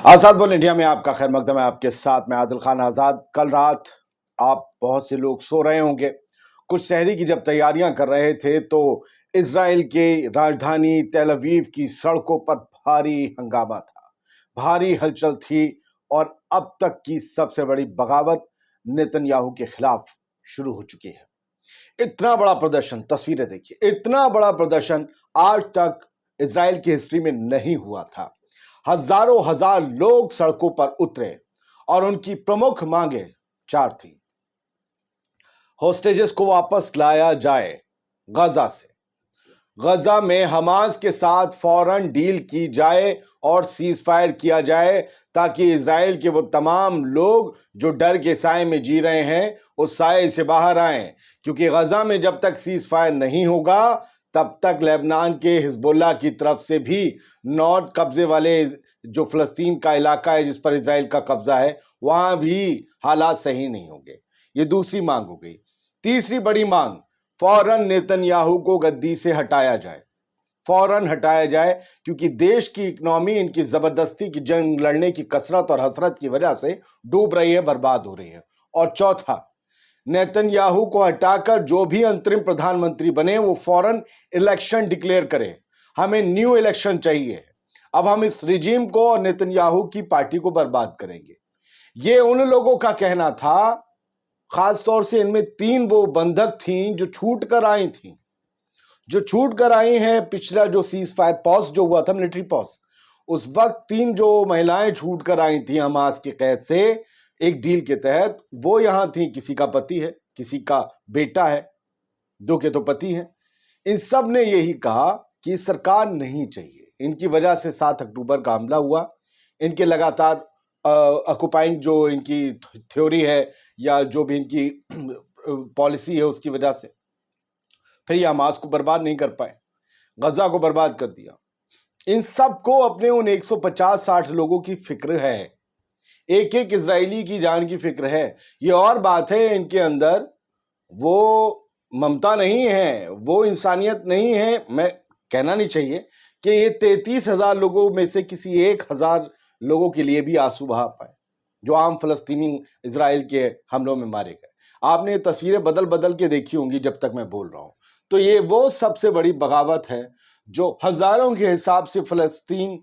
آزاد بول انڈیا میں آپ کا خیر مقدم ہے. آپ کے ساتھ میں عادل خان آزاد. کل رات آپ بہت سے لوگ سو رہے ہوں گے. کچھ سحری کی جب تیاریاں کر رہے تھے تو اسرائیل کے راجدھانی تیل اویو کی سڑکوں پر بھاری ہنگامہ تھا, بھاری ہلچل تھی, اور اب تک کی سب سے بڑی بغاوت نیتن یاہو کے خلاف شروع ہو چکی ہے. اتنا بڑا پردرشن, تصویریں دیکھیے, اتنا بڑا پردرشن آج تک اسرائیل کی ہسٹری میں نہیں ہوا تھا. ہزاروں ہزار لوگ سڑکوں پر اترے اور ان کی پرمکھ مانگیں چار تھیں. ہوسٹیجز کو واپس لایا جائے غزہ سے, غزہ میں حماس کے ساتھ فوراً ڈیل کی جائے اور سیز فائر کیا جائے تاکہ اسرائیل کے وہ تمام لوگ جو ڈر کے سائے میں جی رہے ہیں اس سائے سے باہر آئیں, کیونکہ غزہ میں جب تک سیز فائر نہیں ہوگا تب تک لبنان کے حزب اللہ کی طرف سے بھی نارتھ قبضے والے جو فلسطین کا علاقہ ہے جس پر اسرائیل کا قبضہ ہے وہاں بھی حالات صحیح نہیں ہوں گے. یہ دوسری مانگ ہو گئی. تیسری بڑی مانگ, فوراً نیتن یاہو کو گدی سے ہٹایا جائے, فوراً ہٹایا جائے, کیونکہ دیش کی اکنامی ان کی زبردستی کی جنگ لڑنے کی کثرت اور حسرت کی وجہ سے ڈوب رہی ہے, برباد ہو رہی ہے. اور چوتھا, نیتن یاہو کو ہٹا کر جو بھی انترم پردھان منتری بنے وہ فوراً الیکشن ڈکلیئر کرے. ہمیں نیو الیکشن چاہیے. اب ہم اس رجیم کو اور نیتن یاہو کی پارٹی کو برباد کریں گے. یہ ان لوگوں کا کہنا تھا, خاص طور سے ان میں 3 وہ بندھک تھیں جو چھوٹ کر آئی تھیں, جو چھوٹ کر آئی ہیں. پچھلا جو سیز فائر پاس جو ہوا تھا, ملٹری پاس, اس وقت 3 جو مہلائیں چھوٹ کر آئی تھیں حماس کے قید سے ایک ڈیل کے تحت, وہ یہاں تھیں. کسی کا پتی ہے, کسی کا بیٹا ہے, 2 کے تو پتی ہیں. ان سب نے یہی کہا کہ سرکار نہیں چاہیے. ان کی وجہ سے 7 اکتوبر کا حملہ ہوا, ان کے لگاتار آکوپائنگ جو ان کی تھیوری ہے یا جو بھی ان کی پالیسی ہے اس کی وجہ سے پھر یہ حماس کو برباد نہیں کر پائے, غزہ کو برباد کر دیا. ان سب کو اپنے ان 150-60 لوگوں کی فکر ہے, ایک ایک اسرائیلی کی جان کی فکر ہے. یہ اور بات ہے ان کے اندر وہ ممتا نہیں ہے, وہ انسانیت نہیں ہے. میں کہنا نہیں چاہیے کہ یہ 33,000 لوگوں میں سے کسی 1,000 لوگوں کے لیے بھی آنسو بہا پائے جو عام فلسطینی اسرائیل کے حملوں میں مارے گئے. آپ نے یہ تصویریں بدل بدل کے دیکھی ہوں گی جب تک میں بول رہا ہوں. تو یہ وہ سب سے بڑی بغاوت ہے جو ہزاروں کے حساب سے فلسطین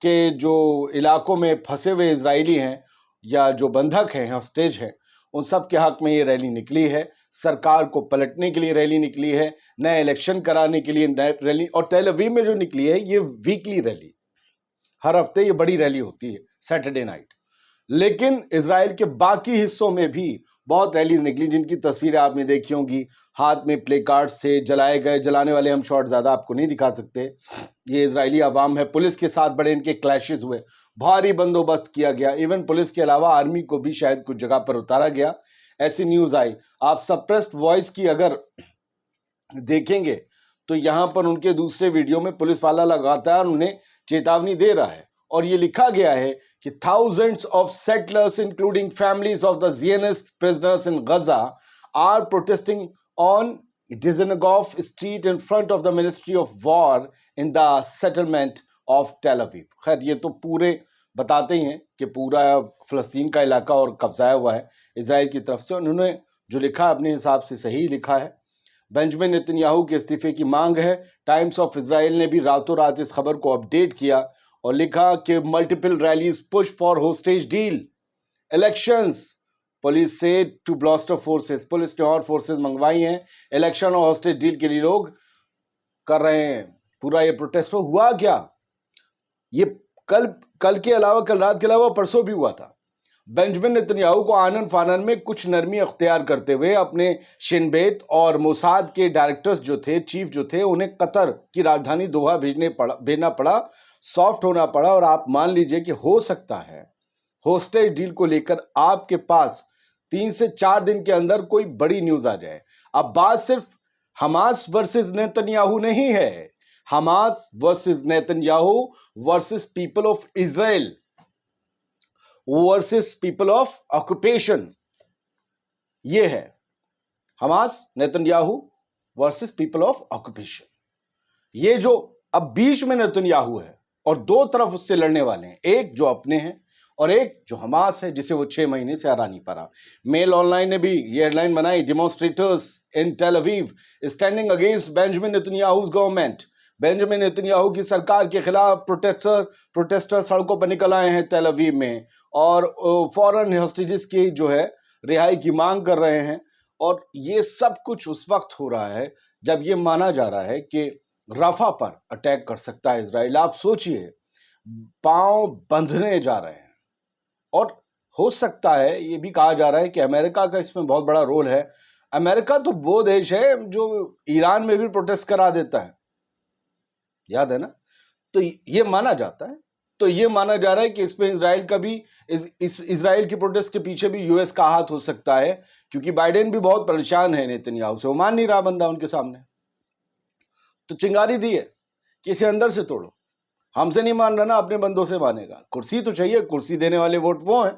کے جو علاقوں میں پھنسے ہوئے اسرائیلی ہیں یا جو بندھک ہیں, ہاسٹیج ہیں, ان سب کے حق میں یہ ریلی نکلی ہے. سرکار کو پلٹنے کے لیے ریلی نکلی ہے, نئے الیکشن کرانے کے لیے ریلی. اور تیل اویو میں جو نکلی ہے یہ ویکلی ریلی, ہر ہفتے یہ بڑی ریلی ہوتی ہے سیٹرڈے نائٹ. لیکن اسرائیل کے باقی حصوں میں بھی بہت ریلیز نکلی جن کی تصویریں آپ نے دیکھی ہوں گی. ہاتھ میں پلے کارڈز سے جلائے گئے, جلانے والے ہم شاٹ زیادہ آپ کو نہیں دکھا سکتے. یہ اسرائیلی عوام ہے. پولیس کے ساتھ بڑے ان کے کلیشز ہوئے, بھاری بندوبست کیا گیا. ایون پولیس کے علاوہ آرمی کو بھی شاید کچھ جگہ پر اتارا گیا, ایسی نیوز آئی. آپ سپریسڈ وائس کی اگر دیکھیں گے تو یہاں پر ان کے دوسرے ویڈیو میں پولیس والا لگاتار انہیں چیتاونی دے رہا ہے, اور یہ لکھا گیا ہے کہ thousands of settlers including families of the Zionist prisoners in Gaza are protesting on Dizengoff Street in front of the Ministry of War in the settlement of Tel Aviv. خیر یہ تو پورے بتاتے ہی ہیں کہ پورا فلسطین کا علاقہ اور قبضہ ہوا ہے اسرائیل کی طرف سے. انہوں نے جو لکھا اپنے حساب سے صحیح لکھا ہے. بنجمن نیتن یاہو کے استعفے کی مانگ ہے. ٹائمز آف اسرائیل نے بھی راتوں رات اس خبر کو اپڈیٹ کیا اور لکھا کہ multiple release push for hostage deal, elections. Police سے ٹو بلاسٹر فورسز, پولیس نے اور فورسز منگوائی ہیں الیکشن اور ہوسٹیج ڈیل کے لیے. لوگ کر رہے ہیں پورا یہ پروٹیسٹ. ہوا کیا, یہ کل کے علاوہ, کل رات کے علاوہ پرسوں بھی ہوا تھا. بنجمن نیتن یاہو کو آنن فانن میں کچھ نرمی اختیار کرتے ہوئے اپنے شن بیت اور موساد کے ڈائریکٹرز جو تھے, چیف جو تھے, انہیں قطر کی راجدھانی دوحہ بھیجنا پڑا, سافٹ ہونا پڑا. اور آپ مان لیجئے کہ ہو سکتا ہے ہوسٹیج ڈیل کو لے کر آپ کے پاس 3 سے 4 دن کے اندر کوئی بڑی نیوز آ جائے. اب بات صرف حماس ورسز نیتن یاہو نہیں ہے, Hamas versus Netanyahu versus people of Israel versus people of occupation. یہ ہے Hamas, Netanyahu versus people of occupation. یہ جو اب بیچ میں نیتن یاہو ہے اور 2 طرف اس سے لڑنے والے ہیں, ایک جو اپنے ہیں اور ایک جو حماس ہے جسے وہ 6 مہینے سے ہرا نہیں پا رہا۔ میل آن لائن نے بھی یہ ہیڈ لائن بنائی، demonstrators in Tel Aviv standing against Benjamin Netanyahu's government. Benjamin Netanyahu کی سرکار کے خلاف پروٹیسٹر سڑکوں پر نکل آئے ہیں تیل اویو میں، اور فوراً ہاسٹیجز کی جو ہے رہائی کی مانگ کر رہے ہیں۔ اور یہ سب کچھ اس وقت ہو رہا ہے جب یہ مانا جا رہا ہے کہ رفح پر اٹیک کر سکتا ہے اسرائیل۔ آپ سوچئے، پاؤں بندھنے جا رہے ہیں، اور ہو سکتا ہے یہ بھی کہا جا رہا ہے کہ امریکہ کا اس میں بہت بڑا رول ہے۔ امریکہ تو وہ دیش ہے جو ایران میں بھی پروٹیسٹ کرا دیتا ہے، یاد ہے نا؟ تو یہ مانا جاتا ہے، تو یہ مانا جا رہا ہے کہ اس میں اسرائیل کا بھی، اسرائیل کی پروٹیسٹ کے پیچھے بھی یو ایس کا ہاتھ ہو سکتا ہے، کیونکہ بائیڈن بھی بہت پریشان ہے نیتنیاہو سے، وہ مان نہیں رہا بندہ ان کے سامنے۔ تو چنگاری دی ہے کہ اسے اندر سے توڑو، ہم سے نہیں مان رہا نا، اپنے بندوں سے مانے گا۔ کرسی تو چاہیے، کرسی دینے والے ووٹ وہ ہیں۔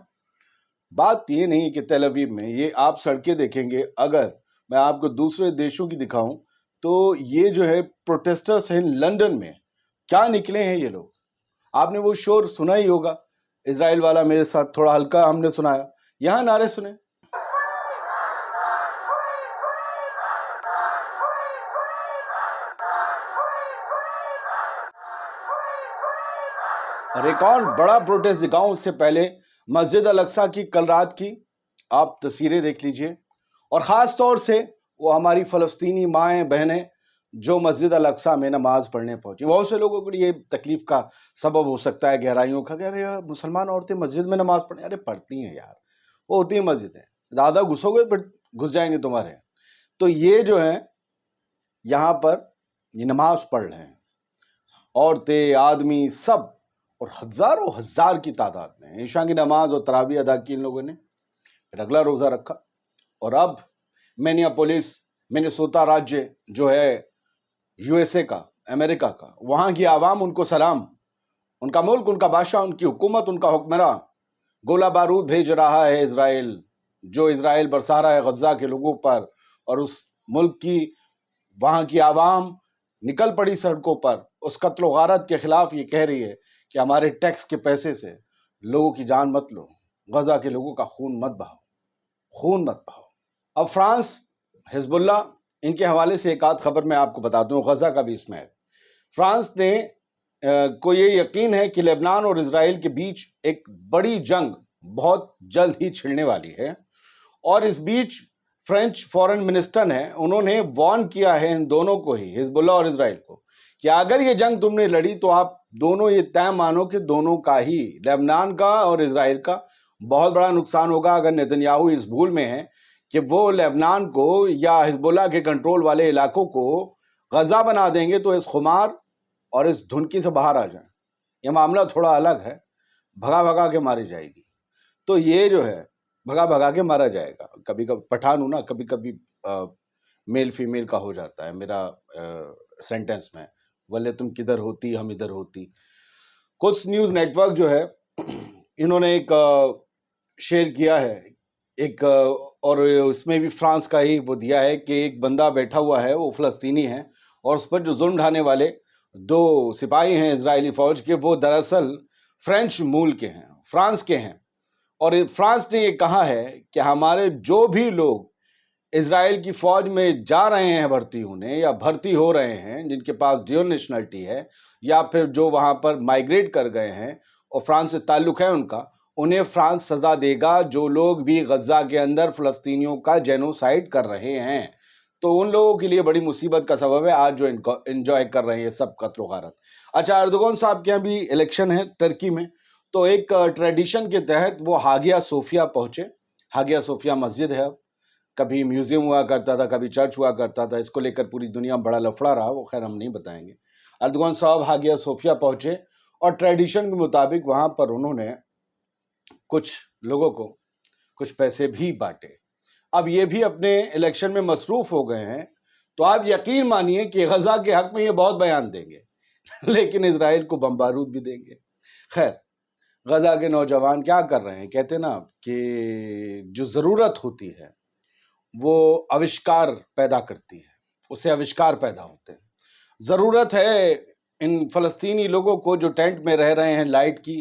بات یہ نہیں کہ تیل اویو میں یہ آپ سڑکیں دیکھیں گے، اگر میں آپ کو دوسرے دیشوں کی دکھاؤں تو یہ جو ہے پروٹیسٹرز ہیں لندن میں، کیا نکلے ہیں یہ لوگ۔ آپ نے وہ شور سنا ہی ہوگا، اسرائیل والا میرے ساتھ تھوڑا ہلکا ہم نے سنایا، یہاں نعرے سنے۔ اور ایک اور بڑا پروٹیسٹ دکھاؤں اس سے پہلے، مسجد الاقصیٰ کی کل رات کی آپ تصویریں دیکھ لیجئے، اور خاص طور سے وہ ہماری فلسطینی مائیں بہنیں جو مسجد الاقصیٰ میں نماز پڑھنے پہنچی۔ بہت سے لوگوں کے لیے تکلیف کا سبب ہو سکتا ہے، گہرائیوں کا، کہ ارے مسلمان عورتیں مسجد میں نماز پڑھیں، ارے پڑھتی ہیں یار، وہ ہوتی ہیں مسجدیں، زیادہ گھسو گے پھر گھس جائیں گے تمہارے۔ تو یہ جو ہیں یہاں پر یہ نماز پڑھ رہے ہیں، عورتیں، آدمی، سب، اور ہزاروں ہزار کی تعداد میں عشاء کی نماز اور تراویح ادا کی ان لوگوں نے، پھر اگلا روزہ رکھا۔ اور اب منیسوٹا راجیہ جو ہے یو ایس اے کا، امریکہ کا، وہاں کی عوام ان کو سلام، ان کا ملک، ان کا بادشاہ، ان کی حکومت، ان کا حکمراں گولہ بارود بھیج رہا ہے اسرائیل، جو اسرائیل برسا رہا ہے غزہ کے لوگوں پر، اور اس ملک کی، وہاں کی عوام نکل پڑی سڑکوں پر اس قتل و غارت کے خلاف، یہ کہہ رہی ہے کہ ہمارے ٹیکس کے پیسے سے لوگوں کی جان مت لو، غزہ کے لوگوں کا خون مت بہاؤ، خون مت بہاؤ۔ اب فرانس، حزب اللہ، ان کے حوالے سے ایک آدھ خبر میں آپ کو بتاتا ہوں، غزہ کا بھی اس میں ہے۔ فرانس نے کو یہ یقین ہے کہ لبنان اور اسرائیل کے بیچ ایک بڑی جنگ بہت جلد ہی چھڑنے والی ہے، اور اس بیچ فرینچ فورن منسٹر نے انہوں نے وارن کیا ہے ان دونوں کو ہی، حزب اللہ اور اسرائیل کو، کہ اگر یہ جنگ تم نے لڑی تو آپ دونوں یہ طے مانو کہ دونوں کا ہی، لبنان کا اور اسرائیل کا، بہت بڑا نقصان ہوگا اگر نیتنیاہو اس بھول میں ہے کہ وہ لبنان کو یا حزب اللہ کے کنٹرول والے علاقوں کو غزہ بنا دیں گے تو اس خمار اور اس دھنکی سے باہر آ جائیں۔ یہ معاملہ تھوڑا الگ ہے، بھگا بھگا کے ماری جائے گی، تو یہ جو ہے بھگا بھگا کے مارا جائے گا۔ کبھی کبھی پٹھان ہوں نا، کبھی کبھی میل فیمیل کا ہو جاتا ہے میرا سینٹنس میں، ولے تم کدھر ہوتی ہم ادھر ہوتی۔ قدس نیوز نیٹ ورک جو ہے انہوں نے ایک شیئر کیا ہے ایک، اور اس میں بھی فرانس کا ہی وہ دیا ہے کہ ایک بندہ بیٹھا ہوا ہے، وہ فلسطینی ہے، اور اس پر جو ظلم ڈھانے والے 2 سپاہی ہیں اسرائیلی فوج کے، وہ دراصل فرینچ مول کے ہیں، فرانس کے ہیں، اور فرانس نے یہ کہا ہے کہ ہمارے جو بھی لوگ اسرائیل کی فوج میں جا رہے ہیں بھرتی ہونے یا بھرتی ہو رہے ہیں، جن کے پاس ڈیول نیشنلٹی ہے یا پھر جو وہاں پر مائیگریٹ کر گئے ہیں اور فرانس سے تعلق ہے ان کا، انہیں فرانس سزا دے گا جو لوگ بھی غزہ کے اندر فلسطینیوں کا جینوسائیڈ کر رہے ہیں۔ تو ان لوگوں کے لیے بڑی مصیبت کا سبب ہے آج جو انجوائے کر رہے ہیں سب قتل و غارت۔ اچھا، اردوغان صاحب کے یہاں بھی الیکشن ہے ترکی میں، تو ایک ٹریڈیشن کے تحت وہ ہاگیا صوفیہ پہنچے۔ ہاگیا صوفیہ مسجد ہے، اب کبھی میوزیم ہوا کرتا تھا، کبھی چرچ ہوا کرتا تھا، اس کو لے کر پوری دنیا بڑا لفڑا رہا، وہ خیر ہم نہیں بتائیں گے۔ اردوغان صاحب ہاگیا صوفیہ پہنچے، اور ٹریڈیشن کے مطابق وہاں پر انہوں نے کچھ لوگوں کو کچھ پیسے بھی بانٹے۔ اب یہ بھی اپنے الیکشن میں مصروف ہو گئے ہیں، تو آپ یقین مانیے کہ غزہ کے حق میں یہ بہت بیان دیں گے لیکن اسرائیل کو بم بارود بھی دیں گے۔ خیر، غزہ کے نوجوان کیا کر رہے ہیں، کہتے نا کہ جو ضرورت ہوتی ہے وہ آوشکار پیدا کرتی ہے، اس سے آوشکار پیدا ہوتے ہیں۔ ضرورت ہے ان فلسطینی لوگوں کو جو ٹینٹ میں رہ رہے ہیں لائٹ کی،